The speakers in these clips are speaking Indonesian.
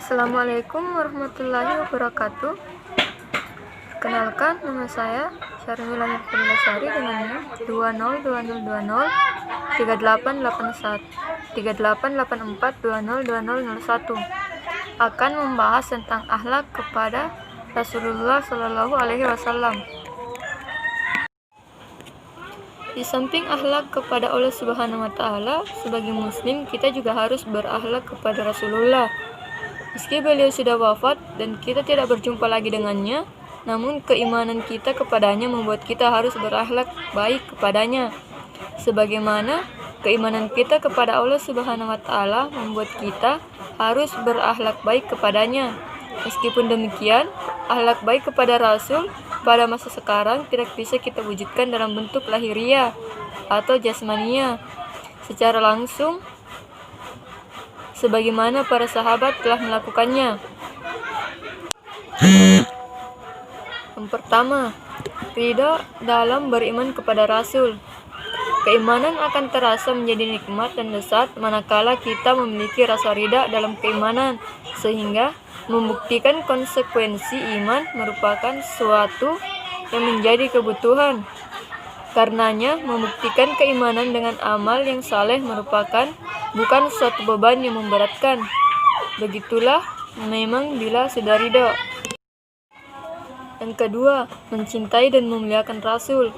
Assalamualaikum warahmatullahi wabarakatuh. Perkenalkan, nama saya Syarmila Nurfadlasari dengan NIM 2020203884202001 akan membahas tentang akhlak kepada Rasulullah Shallallahu Alaihi Wasallam. Di samping akhlak kepada Allah Subhanahu wa Ta'ala, sebagai Muslim kita juga harus berakhlak kepada Rasulullah. Meski beliau sudah wafat dan kita tidak berjumpa lagi dengannya, namun keimanan kita kepadanya membuat kita harus berakhlak baik kepadanya. Sebagaimana keimanan kita kepada Allah Subhanahu wa Ta'ala membuat kita harus berakhlak baik kepadanya. Meskipun demikian, akhlak baik kepada Rasul pada masa sekarang tidak bisa kita wujudkan dalam bentuk lahiriah atau jasmania secara langsung sebagaimana para sahabat telah melakukannya. Yang pertama, ridha dalam beriman kepada Rasul. Keimanan akan terasa menjadi nikmat dan lezat manakala kita memiliki rasa ridha dalam keimanan, sehingga membuktikan konsekuensi iman merupakan suatu yang menjadi kebutuhan. Karenanya, membuktikan keimanan dengan amal yang saleh merupakan bukan suatu beban yang memberatkan. Begitulah memang bila sudah ridha. Yang kedua, mencintai dan memuliakan Rasul.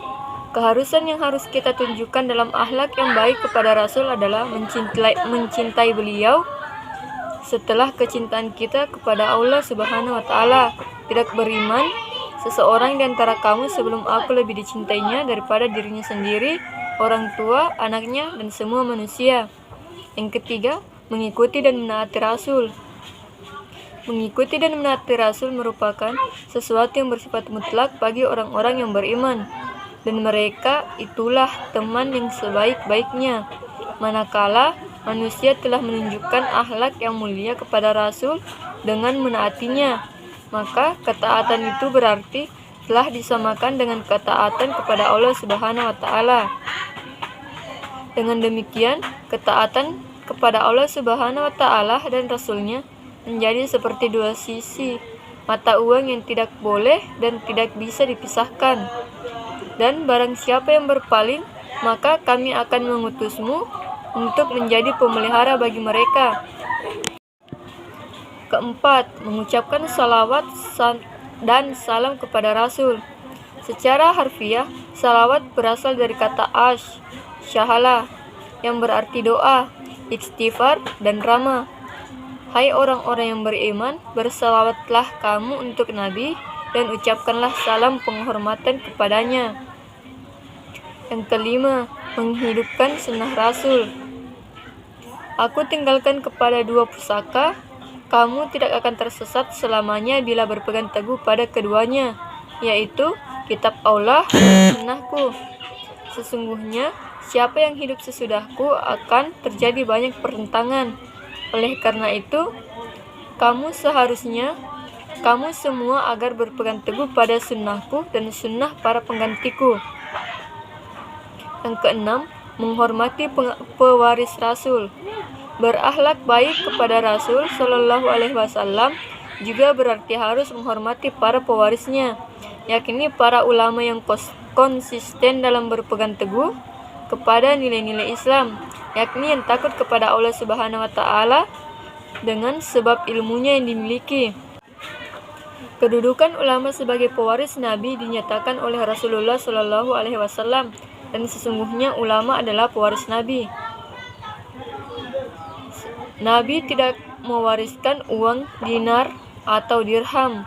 Keharusan yang harus kita tunjukkan dalam akhlak yang baik kepada Rasul adalah mencintai beliau setelah kecintaan kita kepada Allah Subhanahu wa Ta'ala. Tidak beriman seseorang di antara kamu sebelum aku lebih dicintainya daripada dirinya sendiri, orang tua, anaknya, dan semua manusia. Yang ketiga, mengikuti dan menaati Rasul. Mengikuti dan menaati Rasul merupakan sesuatu yang bersifat mutlak bagi orang-orang yang beriman, dan mereka itulah teman yang sebaik-baiknya. Manakala manusia telah menunjukkan akhlak yang mulia kepada Rasul dengan menaatinya, maka ketaatan itu berarti telah disamakan dengan ketaatan kepada Allah Subhanahu wa Ta'ala. Dengan demikian, ketaatan kepada Allah Subhanahu wa Ta'ala dan Rasulnya menjadi seperti dua sisi mata uang yang tidak boleh dan tidak bisa dipisahkan. Dan barang siapa yang berpaling, maka kami akan mengutusmu untuk menjadi pemelihara bagi mereka. Keempat, mengucapkan salawat dan salam kepada Rasul. Secara harfiah, salawat berasal dari kata syahala, yang berarti doa, istighfar, dan ramah. Hai orang-orang yang beriman, bersalawatlah kamu untuk Nabi dan ucapkanlah salam penghormatan kepadanya. Yang kelima, menghidupkan sunnah Rasul. Aku tinggalkan kepada dua pusaka, kamu tidak akan tersesat selamanya bila berpegang teguh pada keduanya, yaitu kitab Allah dan sunnahku. Sesungguhnya, siapa yang hidup sesudahku akan terjadi banyak pertentangan. Oleh karena itu, kamu semua agar berpegang teguh pada sunnahku dan sunnah para penggantiku. Yang keenam, menghormati pewaris Rasul. Berakhlak baik kepada Rasul Shallallahu Alaihi Wasallam juga berarti harus menghormati para pewarisnya, yakni para ulama yang konsisten dalam berpegang teguh kepada nilai-nilai Islam, yakni yang takut kepada Allah Subhanahu wa Ta'ala dengan sebab ilmunya yang dimiliki. Kedudukan ulama sebagai pewaris Nabi dinyatakan oleh Rasulullah Shallallahu Alaihi Wasallam, dan sesungguhnya ulama adalah pewaris Nabi. Nabi tidak mewariskan uang, dinar, atau dirham.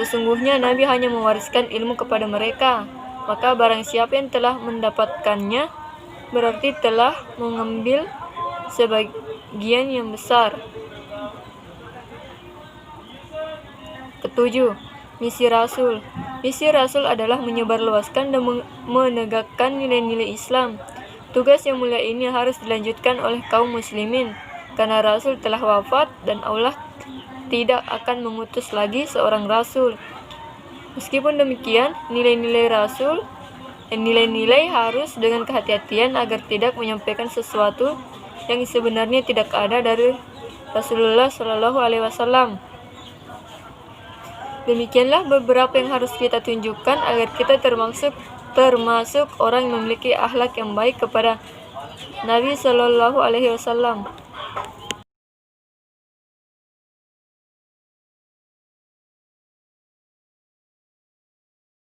Sesungguhnya Nabi hanya mewariskan ilmu kepada mereka. Maka barang siapa yang telah mendapatkannya berarti telah mengambil sebagian yang besar. Ketujuh, misi Rasul. Misi Rasul adalah menyebarluaskan dan menegakkan nilai-nilai Islam. Tugas yang mulia ini harus dilanjutkan oleh kaum muslimin, karena Rasul telah wafat dan Allah tidak akan mengutus lagi seorang Rasul. Meskipun demikian, nilai-nilai harus dengan kehati-hatian agar tidak menyampaikan sesuatu yang sebenarnya tidak ada Rasulullah Shallallahu Alaihi Wasallam. Demikianlah beberapa yang harus kita tunjukkan agar kita termasuk orang yang memiliki akhlak yang baik kepada Nabi Shallallahu Alaihi Wasallam.